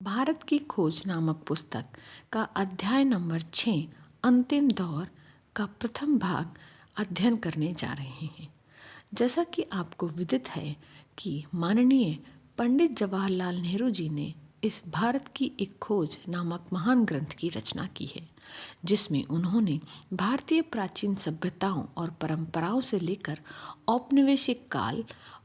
भारत की खोज नामक पुस्तक का अध्याय नंबर 6 अंतिम दौर का प्रथम भाग अध्ययन करने जा रहे हैं। जैसा कि आपको विदित है कि माननीय पंडित जवाहरलाल नेहरू जी ने इस भारत की एक खोज नामक महान ग्रंथ की रचना की है, जिसमें उन्होंने भारतीय प्राचीन सभ्यताओं और परंपराओं से लेकर औपनिवेशिक काल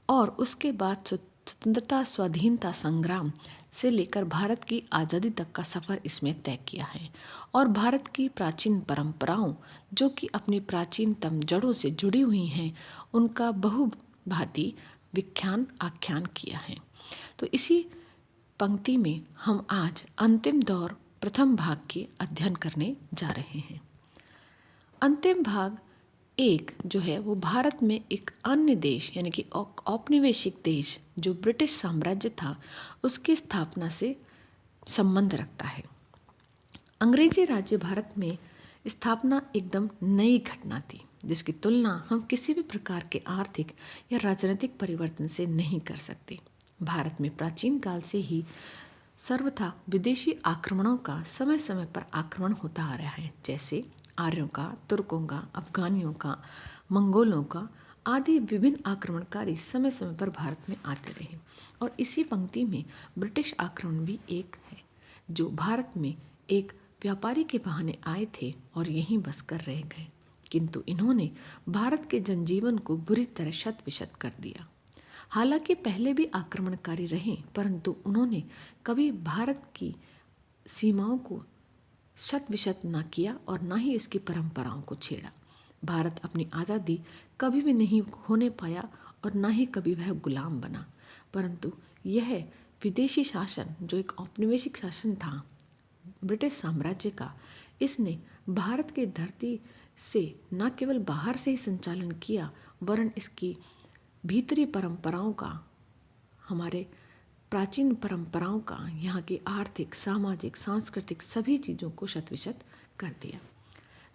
और उसके बाद स्वतंत्रता स्वाधीनता संग्राम से लेकर भारत की आज़ादी तक का सफ़र इसमें तय किया है और भारत की प्राचीन परंपराओं जो कि अपनी प्राचीनतम जड़ों से जुड़ी हुई हैं उनका बहुभांति विख्यान आख्यान किया है। तो इसी पंक्ति में हम आज अंतिम दौर प्रथम भाग के अध्ययन करने जा रहे हैं। अंतिम भाग एक जो है वो भारत में एक अन्य देश यानी कि औपनिवेशिक देश जो ब्रिटिश साम्राज्य था उसकी स्थापना से संबंध रखता है। अंग्रेजी राज्य भारत में स्थापना एकदम नई घटना थी, जिसकी तुलना हम किसी भी प्रकार के आर्थिक या राजनीतिक परिवर्तन से नहीं कर सकते। भारत में प्राचीन काल से ही सर्वथा विदेशी आक्रमणों का समय समय पर आक्रमण होता आ रहा है, जैसे आर्यों का, तुर्कों का, अफगानियों का, मंगोलों का आदि विभिन्न आक्रमणकारी समय समय पर भारत में आते रहे। और इसी पंक्ति में ब्रिटिश आक्रमण भी एक है, जो भारत में एक व्यापारी के बहाने आए थे और यहीं बस कर रह गए, किंतु इन्होंने भारत के जनजीवन को बुरी तरह शत विशत कर दिया। हालांकि पहले भी आक्रमणकारी रहे, परंतु उन्होंने कभी भारत की सीमाओं को शत विशत न किया और न ही इसकी परंपराओं को छेड़ा। भारत अपनी आज़ादी कभी भी नहीं होने पाया और न ही कभी वह गुलाम बना, परंतु यह विदेशी शासन जो एक औपनिवेशिक शासन था ब्रिटिश साम्राज्य का, इसने भारत की धरती से न केवल बाहर से ही संचालन किया वरन इसकी भीतरी परंपराओं का, हमारे प्राचीन परंपराओं का, यहाँ की आर्थिक, सामाजिक, सांस्कृतिक सभी चीज़ों को शतविशत कर दिया।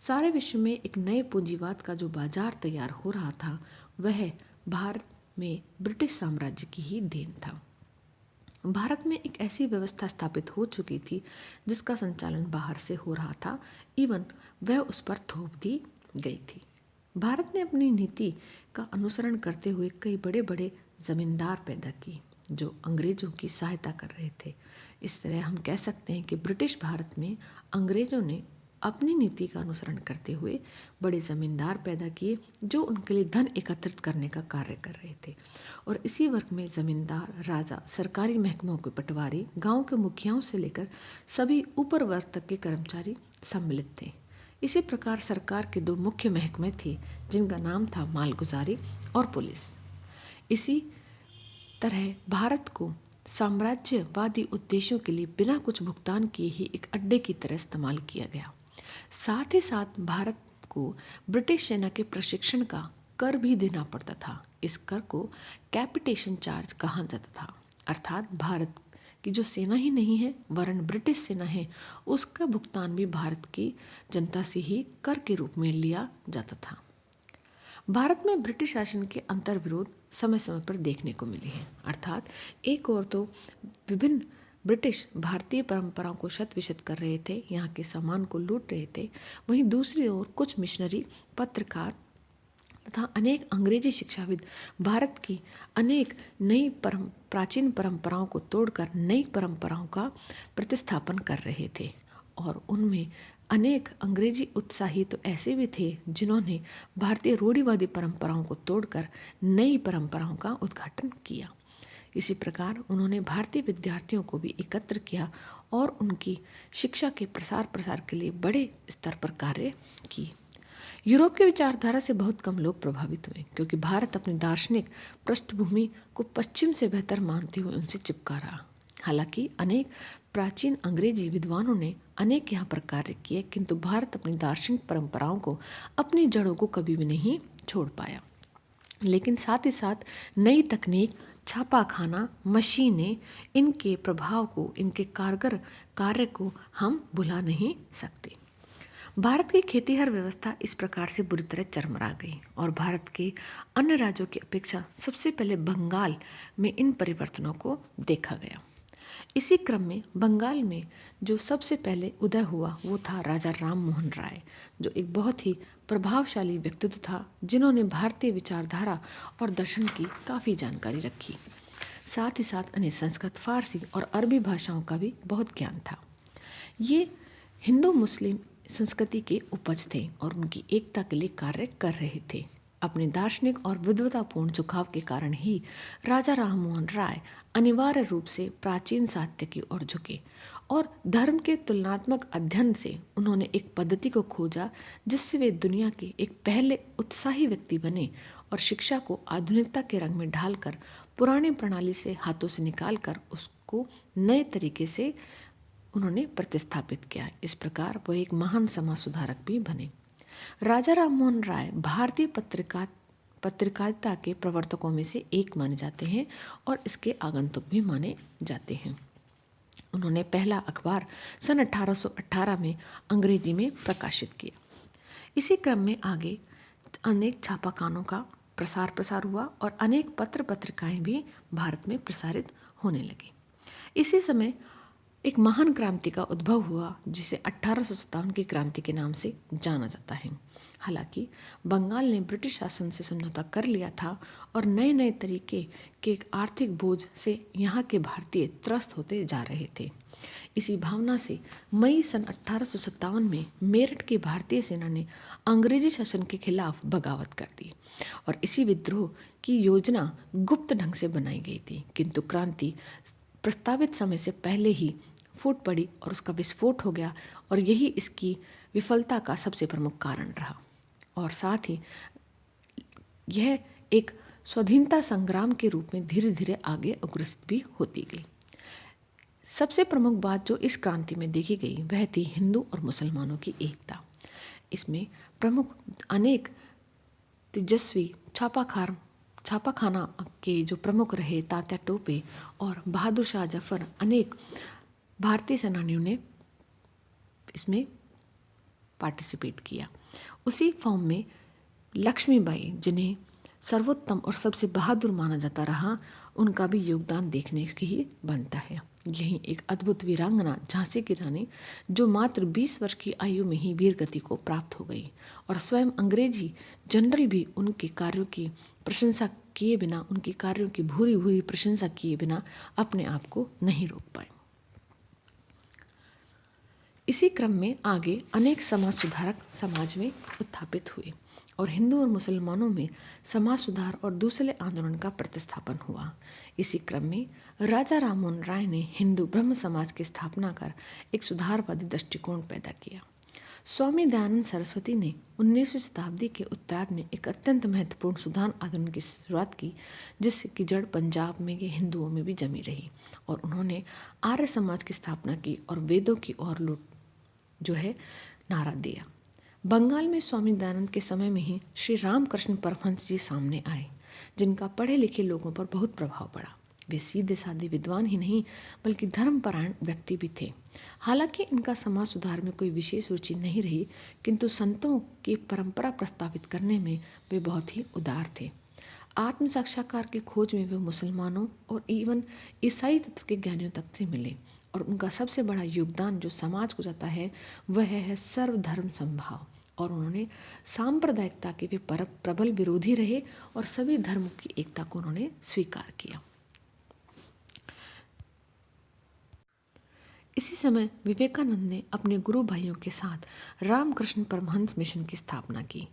सारे विश्व में एक नए पूंजीवाद का जो बाजार तैयार हो रहा था वह भारत में ब्रिटिश साम्राज्य की ही देन था। भारत में एक ऐसी व्यवस्था स्थापित हो चुकी थी जिसका संचालन बाहर से हो रहा था, इवन वह उस पर थोप दी गई थी। भारत ने अपनी नीति का अनुसरण करते हुए कई बड़े बड़े जमींदार पैदा किए जो अंग्रेजों की सहायता कर रहे थे। इस तरह हम कह सकते हैं कि ब्रिटिश भारत में अंग्रेजों ने अपनी नीति का अनुसरण करते हुए बड़े जमींदार पैदा किए जो उनके लिए धन एकत्रित करने का कार्य कर रहे थे। और इसी वर्ग में जमींदार, राजा, सरकारी महकमों के पटवारी, गांव के मुखियाओं से लेकर सभी ऊपर वर्ग तक के कर्मचारी सम्मिलित थे। इसी प्रकार सरकार के दो मुख्य महकमे थे जिनका नाम था मालगुजारी और पुलिस। इसी तरह भारत को साम्राज्यवादी उद्देश्यों के लिए बिना कुछ भुगतान किए ही एक अड्डे की तरह इस्तेमाल किया गया। साथ ही साथ भारत को ब्रिटिश सेना के प्रशिक्षण का कर भी देना पड़ता था। इस कर को कैपिटेशन चार्ज कहा जाता था, अर्थात भारत की जो सेना ही नहीं है वरन ब्रिटिश सेना है उसका भुगतान भी भारत की जनता से ही कर के रूप में लिया जाता था। भारत में ब्रिटिश शासन के अंतर्विरोध समय समय पर देखने को मिले हैं, अर्थात एक ओर तो विभिन्न ब्रिटिश भारतीय परंपराओं को शत विशत कर रहे थे, यहाँ के सामान को लूट रहे थे, वहीं दूसरी ओर कुछ मिशनरी, पत्रकार तथा अनेक अंग्रेजी शिक्षाविद भारत की अनेक नई प्राचीन परंपराओं को तोड़कर नई परंपराओं का प्रतिस्थापन कर रहे थे। और उनमें अनेक अंग्रेजी उत्साही तो ऐसे भी थे जिन्होंने भारतीय रूढ़िवादी परंपराओं को तोड़कर नई परंपराओं का उद्घाटन किया। इसी प्रकार उन्होंने भारतीय विद्यार्थियों को भी एकत्र किया और उनकी शिक्षा के प्रसार के लिए बड़े स्तर पर कार्य किए। यूरोप की विचारधारा से बहुत कम लोग प्रभावित हुए क्योंकि भारत अपनी दार्शनिक पृष्ठभूमि को पश्चिम से बेहतर मानते हुए उनसे चिपका रहा। हालांकि अनेक प्राचीन अंग्रेजी विद्वानों ने अनेक यहाँ पर कार्य किए, किंतु भारत अपनी दार्शनिक परंपराओं को, अपनी जड़ों को कभी भी नहीं छोड़ पाया। लेकिन साथ ही साथ नई तकनीक, छापाखाना, मशीनें, इनके प्रभाव को, इनके कारगर कार्य को हम भुला नहीं सकते। भारत की खेतीहर व्यवस्था इस प्रकार से बुरी तरह चरमरा गई और भारत के अन्य राज्यों की अपेक्षा सबसे पहले बंगाल में इन परिवर्तनों को देखा गया। इसी क्रम में बंगाल में जो सबसे पहले उदय हुआ वो था राजा राम मोहन राय, जो एक बहुत ही प्रभावशाली व्यक्तित्व था, जिन्होंने भारतीय विचारधारा और दर्शन की काफ़ी जानकारी रखी। साथ ही साथ उन्हें संस्कृत, फारसी और अरबी भाषाओं का भी बहुत ज्ञान था। ये हिंदू मुस्लिम संस्कृति के उपज थे और उनकी एकता के लिए कार्य कर रहे थे। अपने दार्शनिक और विद्वतापूर्ण झुकाव के कारण ही राजा राममोहन राय अनिवार्य रूप से प्राचीन साहित्य की ओर झुके और धर्म के तुलनात्मक अध्ययन से उन्होंने एक पद्धति को खोजा जिससे वे दुनिया के एक पहले उत्साही व्यक्ति बने और शिक्षा को आधुनिकता के रंग में ढालकर पुरानी प्रणाली से हाथों से निकालकर उसको नए तरीके से उन्होंने प्रतिस्थापित किया। इस प्रकार वो एक महान समाज सुधारक भी बने। राजा राममोहन राय भारतीय पत्रकारिता के प्रवर्तकों में से एक माने जाते हैं और इसके आगंतुक भी माने जाते हैं। उन्होंने पहला अखबार सन 1818 में अंग्रेजी में प्रकाशित किया। इसी क्रम में आगे अनेक छापाखानों का प्रसार हुआ और अनेक पत्र पत्रिकाएं भी भारत में प्रसारित होने लगी। इसी समय एक महान क्रांति का उद्भव हुआ जिसे 1857 की क्रांति के नाम से जाना जाता है। हालांकि बंगाल ने ब्रिटिश शासन से समझौता कर लिया था और नए नए तरीके के आर्थिक बोझ से यहाँ के भारतीय त्रस्त होते जा रहे थे। इसी भावना से मई सन 1857 में मेरठ की भारतीय सेना ने अंग्रेजी शासन के खिलाफ बगावत कर दी और इसी विद्रोह की योजना गुप्त ढंग से बनाई गई थी, किंतु क्रांति प्रस्तावित समय से पहले ही फूट पड़ी और उसका विस्फोट हो गया और यही इसकी विफलता का सबसे प्रमुख कारण रहा। और साथ ही यह एक स्वाधीनता संग्राम के रूप में धीरे धीरे आगे अग्रसर भी होती गई। सबसे प्रमुख बात जो इस क्रांति में देखी गई वह थी हिंदू और मुसलमानों की एकता। इसमें प्रमुख अनेक तेजस्वी छापाखाना के जो प्रमुख रहे तात्या टोपे और बहादुर शाह जफर, अनेक भारतीय सेनानियों ने इसमें पार्टिसिपेट किया। उसी फॉर्म में लक्ष्मीबाई, जिन्हें सर्वोत्तम और सबसे बहादुर माना जाता रहा, उनका भी योगदान देखने की ही बनता है। यही एक अद्भुत वीरांगना झांसी की रानी, जो मात्र 20 वर्ष की आयु में ही वीर गति को प्राप्त हो गई और स्वयं अंग्रेजी जनरल भी उनके कार्यों की प्रशंसा किए बिना, उनके कार्यों की भूरी भूरी प्रशंसा किए बिना अपने आप को नहीं रोक पाए। इसी क्रम में आगे अनेक समाज सुधारक समाज में उत्थापित हुए और हिंदू और मुसलमानों में समाज सुधार और दूसरे आंदोलन का प्रतिस्थापन हुआ। इसी क्रम में राजा राममोहन राय ने हिंदू ब्रह्म समाज की स्थापना कर एक सुधारवादी दृष्टिकोण पैदा किया। स्वामी दयानंद सरस्वती ने 19वीं शताब्दी के उत्तरार्ध में एक अत्यंत महत्वपूर्ण सुधार आंदोलन की शुरुआत की, जिसकी जड़ पंजाब में के हिंदुओं में भी जमी रही और उन्होंने आर्य समाज की स्थापना की और वेदों की ओर जो है नारा दिया। बंगाल में स्वामी दयानंद के समय में ही श्री रामकृष्ण परमहंस जी सामने आए, जिनका पढ़े लिखे लोगों पर बहुत प्रभाव पड़ा। वे सीधे साधे विद्वान ही नहीं बल्कि धर्मपरायण व्यक्ति भी थे। हालांकि इनका समाज सुधार में कोई विशेष रुचि नहीं रही, किंतु संतों की परंपरा प्रस्तावित करने में वे बहुत ही उदार थे। आत्म साक्षात्कार की खोज में वे मुसलमानों और इवन ईसाई तत्व के ज्ञानियों तक से मिले और उनका सबसे बड़ा योगदान जो समाज को जाता है वह है सर्वधर्म समभाव। और उन्होंने सांप्रदायिकता के वे प्रबल विरोधी रहे और सभी धर्मों की एकता को उन्होंने स्वीकार किया। इसी समय विवेकानंद ने अपने गुरु भाइयों के साथ रामकृष्ण परमहंस मिशन की स्थापना की।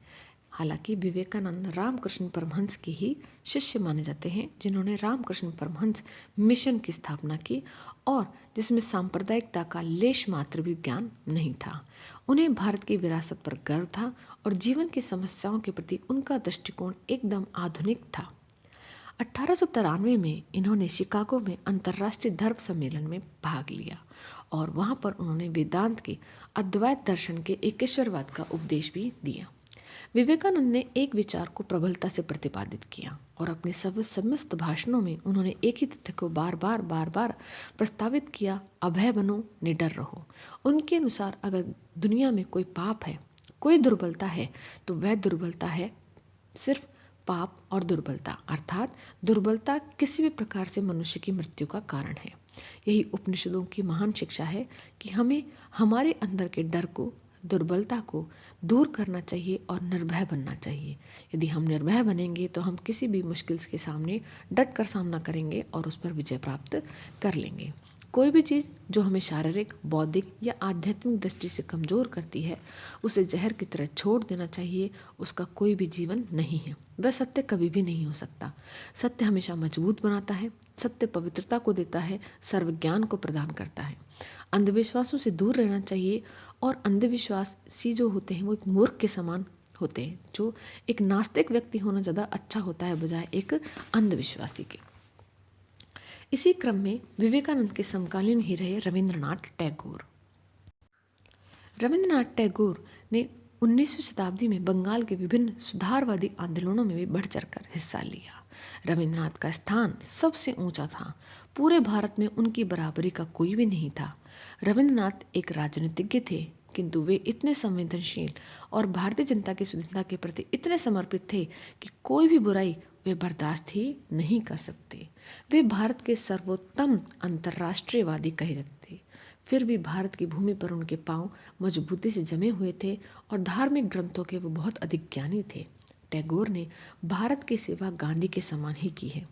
हालांकि विवेकानंद रामकृष्ण परमहंस के ही शिष्य माने जाते हैं, जिन्होंने रामकृष्ण परमहंस मिशन की स्थापना की और जिसमें सांप्रदायिकता का लेश मात्र भी ज्ञान नहीं था। उन्हें भारत की विरासत पर गर्व था और जीवन की समस्याओं के प्रति उनका दृष्टिकोण एकदम आधुनिक था। 1893 में इन्होंने शिकागो में अंतर्राष्ट्रीय धर्म सम्मेलन में भाग लिया और वहां पर उन्होंने वेदांत के अद्वैत दर्शन के एकेश्वरवाद का उपदेश भी दिया। विवेकानंद ने एक विचार को प्रबलता से प्रतिपादित किया और अपने समस्त भाषणों में उन्होंने एक ही तथ्य को बार बार प्रस्तावित किया, अभय बनो, निडर रहो। उनके अनुसार अगर दुनिया में कोई पाप है, कोई दुर्बलता है, तो वह दुर्बलता है सिर्फ पाप और दुर्बलता, अर्थात दुर्बलता किसी भी प्रकार से मनुष्य की मृत्यु का कारण है। यही उपनिषदों की महान शिक्षा है कि हमें हमारे अंदर के डर को, दुर्बलता को दूर करना चाहिए और निर्भय बनना चाहिए। यदि हम निर्भय बनेंगे तो हम किसी भी मुश्किल के सामने डट कर सामना करेंगे और उस पर विजय प्राप्त कर लेंगे। कोई भी चीज़ जो हमें शारीरिक, बौद्धिक या आध्यात्मिक दृष्टि से कमज़ोर करती है, उसे जहर की तरह छोड़ देना चाहिए। उसका कोई भी जीवन नहीं है। वह सत्य कभी भी नहीं हो सकता। सत्य हमेशा मजबूत बनाता है। सत्य पवित्रता को देता है, सर्वज्ञान को प्रदान करता है। अंधविश्वासों से दूर रहना चाहिए। और अंधविश्वासी जो होते हैं वो एक मूर्ख के समान होते हैं। जो एक नास्तिक व्यक्ति होना ज़्यादा अच्छा होता है बजाय एक अंधविश्वासी के। इसी क्रम में विवेकानंद के समकालीन ही रहे रविंद्रनाथ टैगोर। रविंद्रनाथ टैगोर ने 19वीं शताब्दी में बंगाल के विभिन्न सुधारवादी आंदोलनों में भी बढ़ चढ़कर हिस्सा लिया। रविंद्रनाथ का स्थान सबसे ऊंचा था। पूरे भारत में उनकी बराबरी का कोई भी नहीं था। रविंद्रनाथ एक राजनीतिज्ञ थे, किंतु वे इतने संवेदनशील और भारतीय जनता की स्वतंत्रता के प्रति इतने समर्पित थे कि कोई भी बुराई वे बर्दाश्त ही नहीं कर सकते। वे भारत के सर्वोत्तम अंतर्राष्ट्रीयवादी कहे जाते थे। फिर भी भारत की भूमि पर उनके पांव मजबूती से जमे हुए थे और धार्मिक ग्रंथों के वो बहुत अधिक ज्ञानी थे। टैगोर ने भारत की सेवा गांधी के समान ही की है।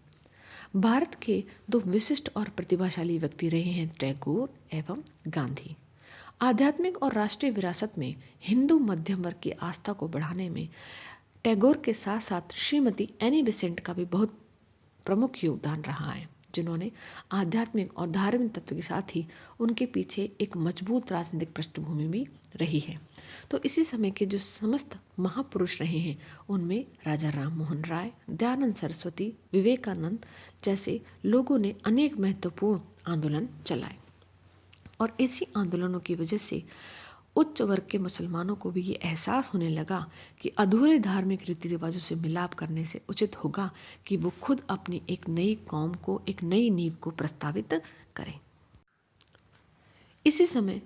भारत के दो विशिष्ट और प्रतिभाशाली व्यक्ति रहे हैं टैगोर एवं गांधी। आध्यात्मिक और राष्ट्रीय विरासत में हिंदू मध्यम वर्ग की आस्था को बढ़ाने में टैगोर के साथ साथ श्रीमती एनी बेसेंट का भी बहुत प्रमुख योगदान रहा है, जिन्होंने आध्यात्मिक और धार्मिक तत्व के साथ ही उनके पीछे एक मजबूत राजनीतिक पृष्ठभूमि भी रही है। तो इसी समय के जो समस्त महापुरुष रहे हैं उनमें राजा राम मोहन राय, दयानंद सरस्वती, विवेकानंद जैसे लोगों ने अनेक महत्वपूर्ण आंदोलन चलाए। और इसी आंदोलनों की वजह से उच्च वर्ग के मुसलमानों को भी ये एहसास होने लगा कि अधूरे धार्मिक रीति रिवाजों से मिलाप करने से उचित होगा कि वो खुद अपनी एक नई कौम को, एक नई नींव को प्रस्तावित करें। इसी समय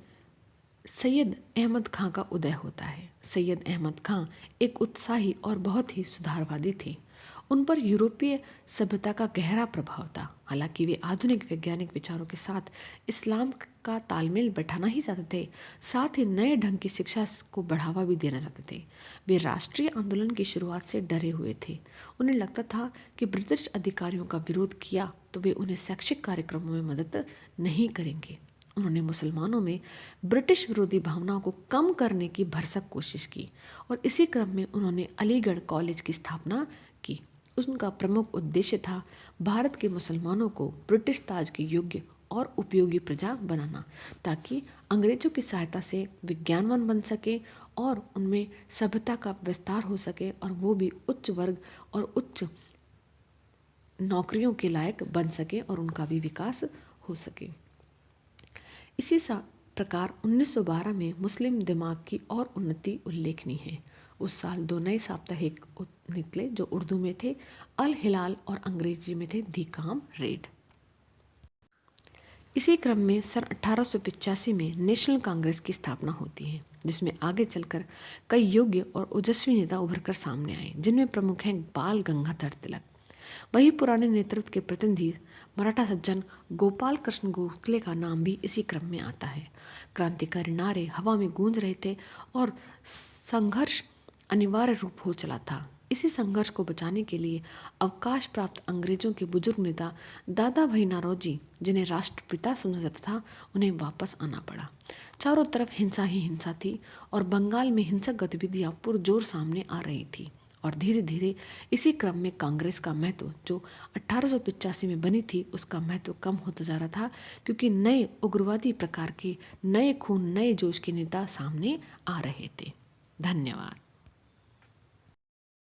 सैयद अहमद खां का उदय होता है। सैयद अहमद खां एक उत्साही और बहुत ही सुधारवादी थे। उन पर यूरोपीय सभ्यता का गहरा प्रभाव था। हालांकि वे आधुनिक वैज्ञानिक विचारों के साथ इस्लाम का तालमेल बैठाना ही चाहते थे, साथ ही नए ढंग की शिक्षा को बढ़ावा भी देना चाहते थे। वे राष्ट्रीय आंदोलन की शुरुआत से डरे हुए थे। उन्हें लगता था कि ब्रिटिश अधिकारियों का विरोध किया तो वे उन्हें शैक्षिक कार्यक्रमों में मदद नहीं करेंगे। उन्होंने मुसलमानों में ब्रिटिश विरोधी भावनाओं को कम करने की भरसक कोशिश की और इसी क्रम में उन्होंने अलीगढ़ कॉलेज की स्थापना की। उनका प्रमुख उद्देश्य था भारत के मुसलमानों को ब्रिटिश ताज के योग्य और उपयोगी प्रजा बनाना, ताकि अंग्रेजों की सहायता से विज्ञानवान बन सके और उनमें सभ्यता का विस्तार हो सके और वो भी उच्च वर्ग और उच्च नौकरियों के लायक बन सके और उनका भी विकास हो सके। इसी प्रकार 1912 में मुस्लिम दिमाग की और उन्नति उल्लेखनीय है। उस साल 2 नए साप्ताहिक निकले जो उर्दू में थे, अल हिलाल, और अंग्रेजी में थे दी काम रेड। इसी क्रम में सन 1885 में नेशनल कांग्रेस की स्थापना होती है, जिसमें आगे चलकर कई योग्य और ओजस्वी नेता उभरकर सामने आए, जिनमें प्रमुख हैं बाल गंगाधर तिलक। वही पुराने नेतृत्व के प्रतिनिधि मराठा सज्जन गोपाल कृष्ण गोखले का नाम भी इसी क्रम में आता है। क्रांतिकारी नारे हवा में गूंज रहे थे और संघर्ष अनिवार्य रूप हो चला था। इसी संघर्ष को बचाने के लिए अवकाश प्राप्त अंग्रेजों के बुजुर्ग नेता दादा भाई नारोजी, जिन्हें राष्ट्रपिता समझा जाता था, उन्हें वापस आना पड़ा। चारों तरफ हिंसा ही हिंसा थी और बंगाल में हिंसक गतिविधियां पुरजोर सामने आ रही थी। और धीरे धीरे इसी क्रम में कांग्रेस का महत्व जो 1885 में बनी थी, उसका महत्व कम होता जा रहा था, क्योंकि नए उग्रवादी प्रकार के, नए खून, नए जोश के नेता सामने आ रहे थे। धन्यवाद।